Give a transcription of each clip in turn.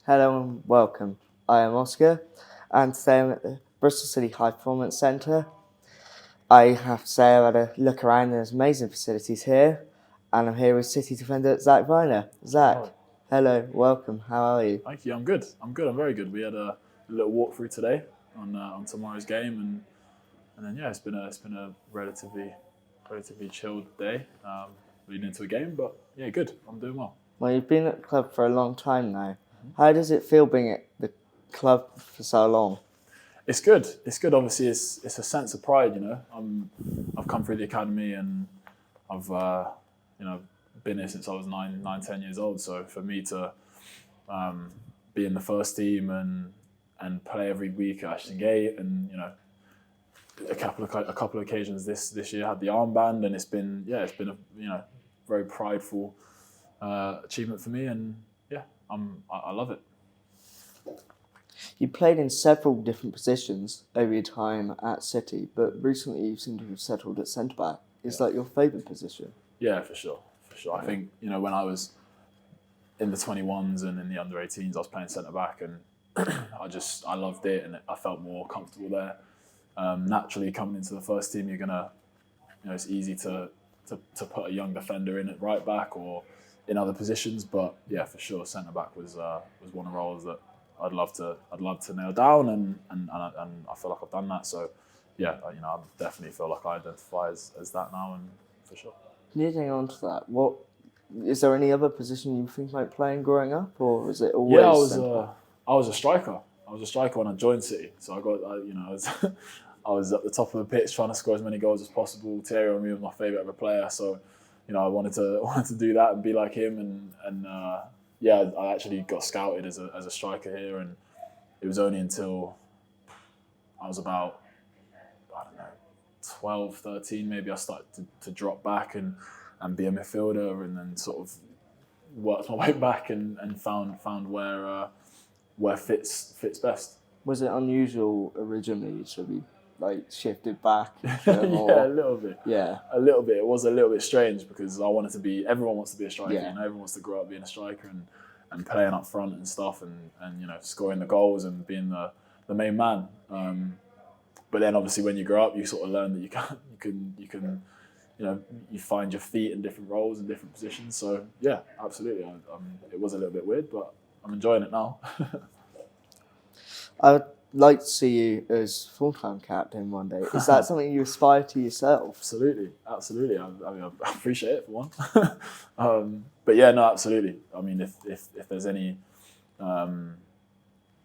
Hello and welcome. I am Oscar, and today I'm at the Bristol City High Performance Centre. I have to say I've had a look around. There's amazing facilities here, and I'm here with City defender Vyner. Zach, hello, welcome. How are you? Thank you. I'm good. I'm very good. We had a little walkthrough today on tomorrow's game, and then it's been a relatively chilled day leading into a game. But yeah, good. I'm doing well. Well, you've been at the club for a long time now. How does it feel being at the club for so long? It's good. It's good. Obviously, it's a sense of pride. I've come through the academy and I've been here since I was 10 years old. So for me to be in the first team and play every week at Ashton Gate, and a couple of occasions this year had the armband, and it's been a very prideful achievement for me, and I love it. You played in several different positions over your time at City, but recently you seem to have settled at centre back. Is that your favourite position? Yeah, for sure. I think when I was in the 21s and in the under 18s, I was playing centre back, and I loved it, and I felt more comfortable there. Naturally, coming into the first team, you're gonna, it's easy to put a young defender in at right back or in other positions, but yeah, for sure, centre back was one of the roles that I'd love to nail down, and I feel like I've done that. So yeah, I definitely feel like I identify as that now, and for sure. Leading on to that, what is there any other position you think about playing growing up, or was it always? Yeah, I was a striker. I was a striker when I joined City, so I was at the top of the pitch trying to score as many goals as possible. Thierry Henry was my favourite ever player, so I wanted to do that and be like him, and I actually got scouted as a striker here, and it was only until I was about 12, 13 maybe I started to drop back and be a midfielder, and then sort of worked my way back and found where fits best. Was it unusual originally to be shifted back? Yeah, a little bit. Yeah, a little bit. It was a little bit strange because I wanted to be. Everyone wants to be a striker. Yeah. Everyone wants to grow up being a striker and playing up front and stuff, and scoring the goals and being the main man. But then obviously when you grow up, you sort of learn that you can you find your feet in different roles and different positions. So yeah, absolutely. It was a little bit weird, but I'm enjoying it now. I would like to see you as full-time captain one day. Is that something you aspire to yourself? Absolutely. I appreciate it for one. But yeah, no, absolutely. I mean, if there's any time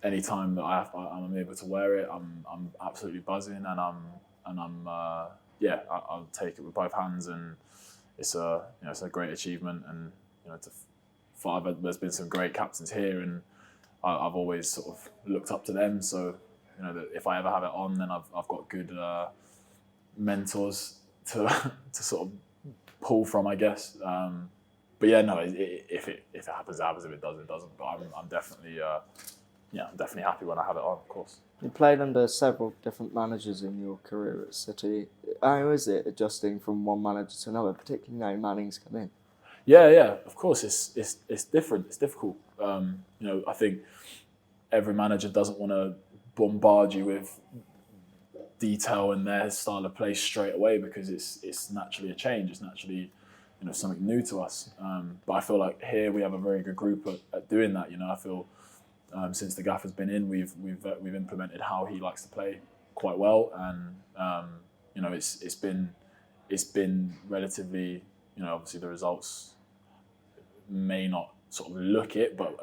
that I'm able to wear it, I'm absolutely buzzing, and I'll take it with both hands, and it's a great achievement, and there's been some great captains here, and I've always sort of looked up to them. So that if I ever have it on, then I've got good mentors to sort of pull from, I guess. But yeah, no, if it happens, it happens. If it doesn't, it doesn't. But I'm definitely I'm definitely happy when I have it on, of course. You played under several different managers in your career at City. How is it adjusting from one manager to another, particularly now Manning's come in? Yeah, of course, it's different. It's difficult. I think every manager doesn't want to bombard you with detail and their style of play straight away, because it's naturally a change. It's naturally something new to us. But I feel like here we have a very good group at doing that. I feel since the gaffer's been in, we've implemented how he likes to play quite well, and it's been relatively. Obviously the results may not sort of look it, but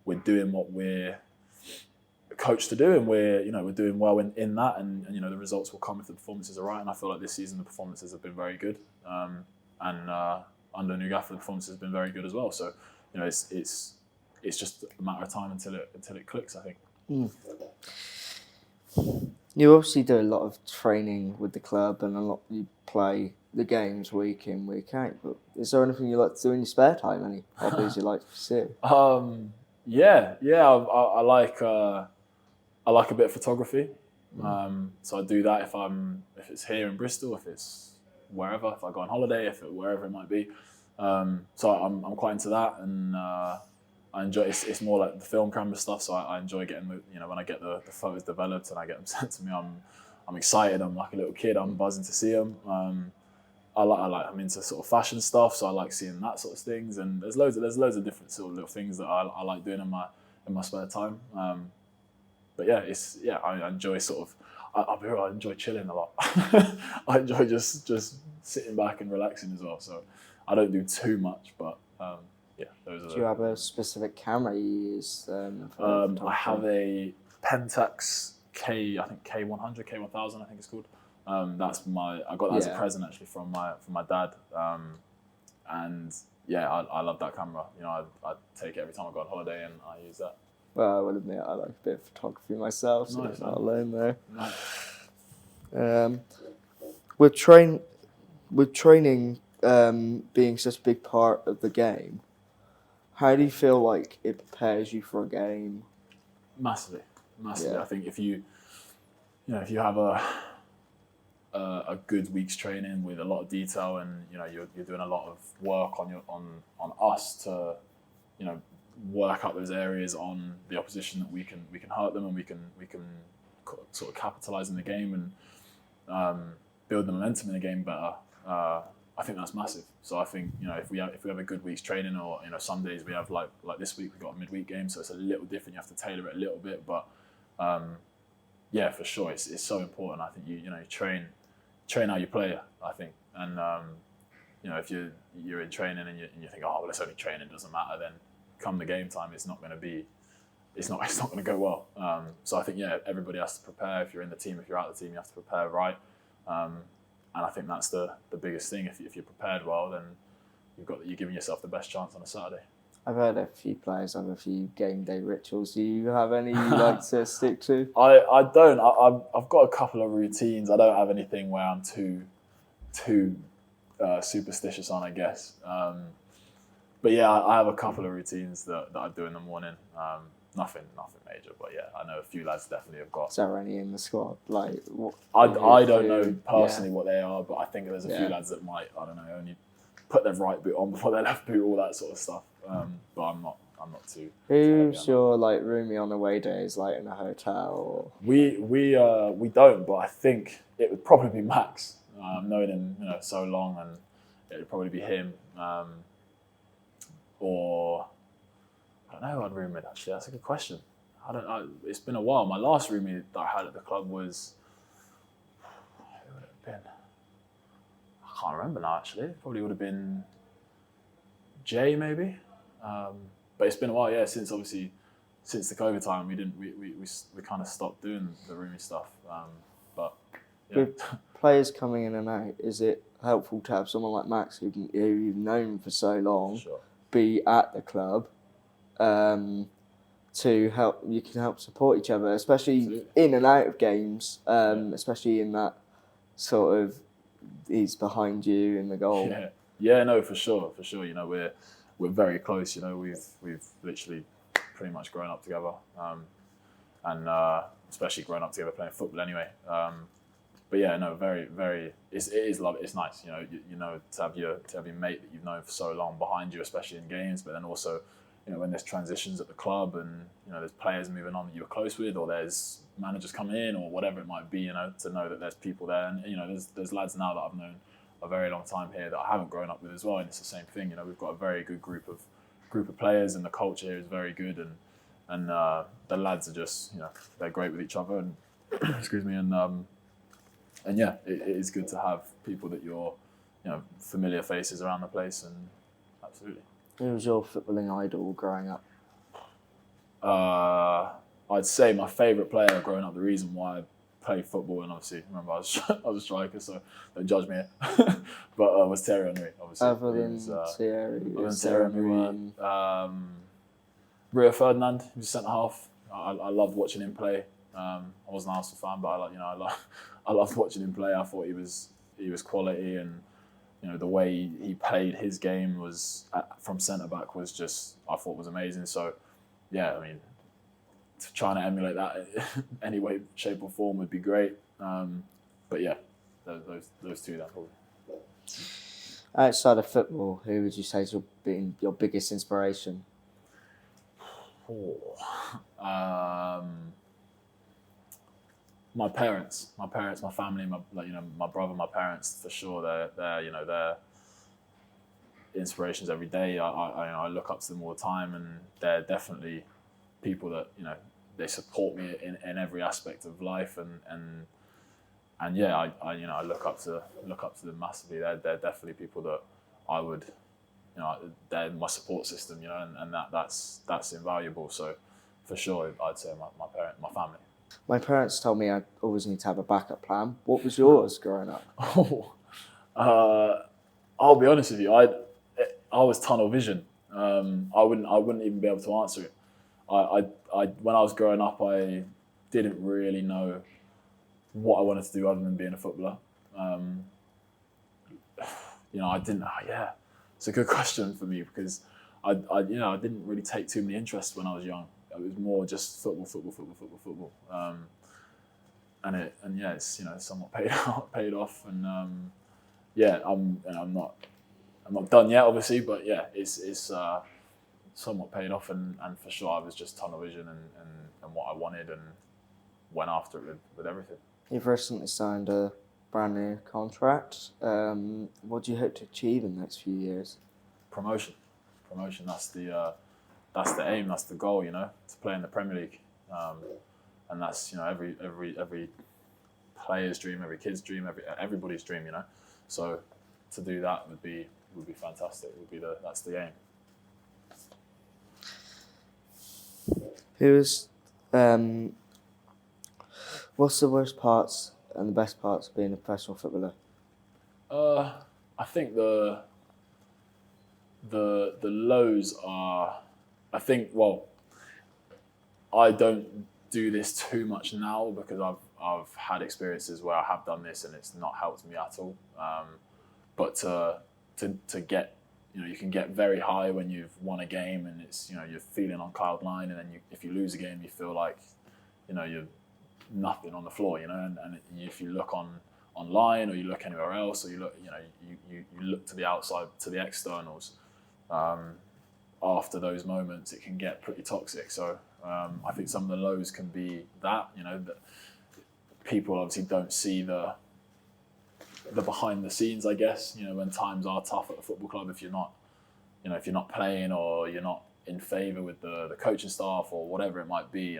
we're doing what we're coached to do, and we're doing well in that, and the results will come if the performances are right. And I feel like this season the performances have been very good, and under new gaffer the performances have been very good as well. So it's just a matter of time until it clicks, I think. You obviously do a lot of training with the club, and you play the games week in, week out. But is there anything you like to do in your spare time? Any hobbies you like to pursue? I like a bit of photography. So I do that if it's here in Bristol, if it's wherever, if I go on holiday, wherever it might be. So I'm quite into that, and I enjoy it's more like the film camera stuff. So I enjoy getting when I get the photos developed and I get them sent to me, I'm excited. I'm like a little kid. I'm buzzing to see them. I'm into sort of fashion stuff, so I like seeing that sort of things. And there's loads of different sort of little things that I like doing in my spare time. But yeah, I enjoy sort of. I'll be real, I enjoy chilling a lot. I enjoy just sitting back and relaxing as well. So I don't do too much, but yeah, those are. Do you have a specific camera you use? I have a Pentax I think K100, K1000, I think it's called. That's I got that as a present actually from my dad. And yeah, I love that camera. I take it every time I go on holiday and I use that. Well, I will admit I like a bit of photography myself, so it's not alone there. Nice. With training being such a big part of the game, how do you feel like it prepares you for a game? Massively. Yeah. I think if you have a good week's training with a lot of detail, and you're doing a lot of work on us to work out those areas on the opposition that we can hurt them, and we can sort of capitalize in the game and build the momentum in the game better. I think that's massive. So I think if we have a good week's training, or some days we have like this week we got a midweek game, so it's a little different. You have to tailor it a little bit, but yeah, for sure, it's so important. I think you train how you play. I think, and if you're in training and you think, oh well, it's only training, doesn't matter, then come the game time, it's not going to go well. So I think everybody has to prepare. If you're in the team, if you're out of the team, you have to prepare right. And I think that's the biggest thing. If you're prepared well, then you're giving yourself the best chance on a Saturday. I've heard a few players have a few game day rituals. Do you have any you like to stick to? I don't. I've got a couple of routines. I don't have anything where I'm too superstitious on, I guess. But yeah, I have a couple of routines that I do in the morning. Nothing major, but yeah, I know a few lads definitely have got. Is there any in the squad? Like, I don't know personally what they are, but I think there's a few lads that might, I don't know, only put their right boot on before their left boot, all that sort of stuff. But I'm not too. Who's your roomie on away days, like in a hotel? Or? We don't, but I think it would probably be Max. Knowing him so long, and it would probably be him. Or I don't know who I'd room with, actually. That's a good question. It's been a while. My last roomie that I had at the club was, who would it have been? I can't remember now, actually. It probably would have been Jay, maybe. But it's been a while, yeah. Since the COVID time, we kind of stopped doing the roomie stuff. But yeah. With players coming in and out, is it helpful to have someone like Max who you've known for so long? Sure. Be at the club to help. You can help support each other, especially Absolutely. In and out of games. Especially in that sort of he's behind you in the goal. Yeah, no, for sure. We're very close. We've literally pretty much grown up together, and especially grown up together playing football anyway. But yeah, no, very, very. It is love. It's nice, to have your mate that you've known for so long behind you, especially in games. But then also, when there's transitions at the club and there's players moving on that you were close with, or there's managers coming in, or whatever it might be, to know that there's people there, and there's lads now that I've known a very long time here that I haven't grown up with as well, and it's the same thing. We've got a very good group of players, and the culture here is very good, and the lads are just they're great with each other, and excuse me, and yeah, it is good to have people that you're, familiar faces around the place, and absolutely. Who was your footballing idol growing up? I'd say my favourite player growing up, the reason why I played football, and obviously, remember I was a striker, so don't judge me, but was Thierry Henry, obviously. Other than Thierry Henry, Rio Ferdinand, he was centre half. I loved watching him play. I wasn't an Arsenal fan, but I loved watching him play. I thought he was quality, and the way he played his game was from centre back was just, I thought, was amazing. So yeah, I mean, trying to emulate that any way, shape or form would be great. But yeah, those two then probably. Outside of football, who would you say has been your biggest inspiration? My parents, my family, my brother, my parents for sure. They're inspirations every day. I look up to them all the time, and they're definitely people that they support me in every aspect of life, and yeah, I look up to them massively. They're definitely people that I would, they're my support system, and that's invaluable. So for sure, I'd say my parent, my family. My parents told me I always need to have a backup plan. What was yours growing up? I'll be honest with you. I was tunnel vision. I wouldn't even be able to answer it. When I was growing up, I didn't really know what I wanted to do other than being a footballer. I didn't. Yeah, it's a good question for me because I didn't really take too many interests when I was young. It was more just football. And yeah, it's somewhat paid off, and yeah, I'm not done yet, obviously, but yeah, it's somewhat paid off, and for sure I was just tunnel vision and what I wanted and went after it with everything. You've recently signed a brand new contract. What do you hope to achieve in the next few years? Promotion. That's the aim. That's the goal. To play in the Premier League, and that's every player's dream, every kid's dream, everybody's dream. So to do that would be fantastic. That's the aim. What's the worst parts and the best parts of being a professional footballer? I think the lows are. I think I don't do this too much now because I've had experiences where I have done this and it's not helped me at all. But to get, you can get very high when you've won a game and it's you're feeling on cloud nine, and then if you lose a game you feel like you're nothing on the floor, and if you look online or you look anywhere else or you look you look to the outside, to the externals, after those moments it can get pretty toxic. So I think some of the lows can be that that people obviously don't see the behind the scenes, I guess. When times are tough at a football club, if you're not playing or you're not in favour with the coaching staff or whatever it might be,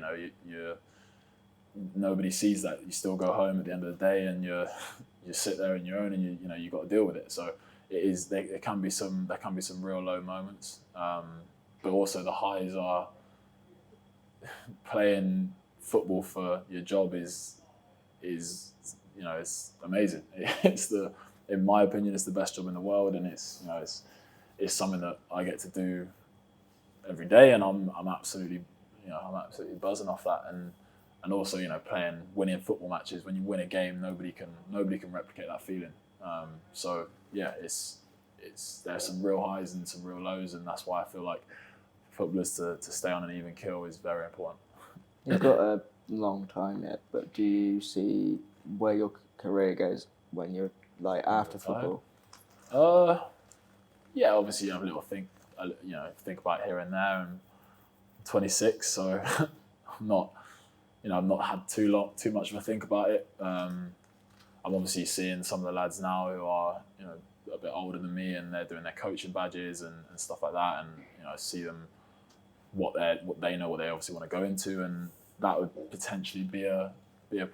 nobody sees that. You still go home at the end of the day and you sit there on your own, and you got to deal with it. So there can be some real low moments, but also the highs are playing football for your job is it's amazing. In my opinion, it's the best job in the world, and it's something that I get to do every day, and I'm absolutely buzzing off that. And also winning football matches, when you win a game, nobody can replicate that feeling. So yeah, there's some real highs and some real lows, and that's why I feel like footballers to stay on an even keel is very important. You've got a long time yet, but do you see where your career goes when you're after football? Yeah, obviously you have a little think about here and there. I'm 26, so I'm not. I've not had too much of a think about it. I'm obviously seeing some of the lads now who are a bit older than me, and they're doing their coaching badges and stuff like that, and I see them what they know what they obviously want to go into, and that would potentially be a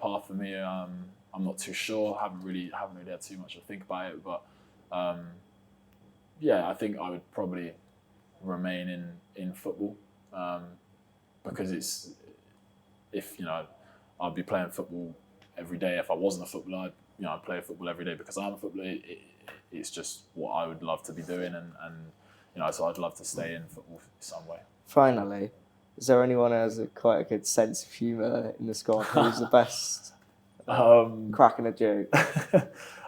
path for me. I'm not too sure. Haven't really had too much to think about it, but yeah, I think I would probably remain in football, because I'd be playing football every day. If I wasn't a footballer, I'd play football every day because I'm a footballer. It's just what I would love to be doing, and so I'd love to stay in football some way. Finally, is there anyone who has quite a good sense of humour in the squad? Who's the best cracking a joke?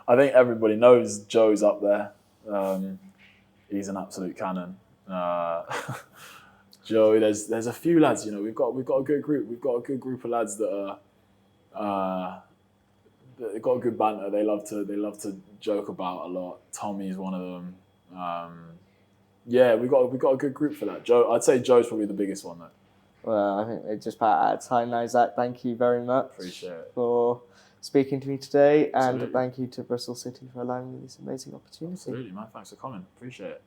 I think everybody knows Joe's up there. He's an absolute cannon. Joe, there's a few lads. We've got a good group. We've got a good group of lads that are they've got a good banter. They love to joke about a lot. Tommy's one of them. Yeah, we've got a good group for that. Joe, I'd say Joe's probably the biggest one though. Well, I think we're just about out of time now, Zach. Thank you very much Appreciate it. for speaking to me today, and Absolutely. thank you to Bristol City for allowing me this amazing opportunity. Absolutely, man. Thanks for coming. Appreciate it.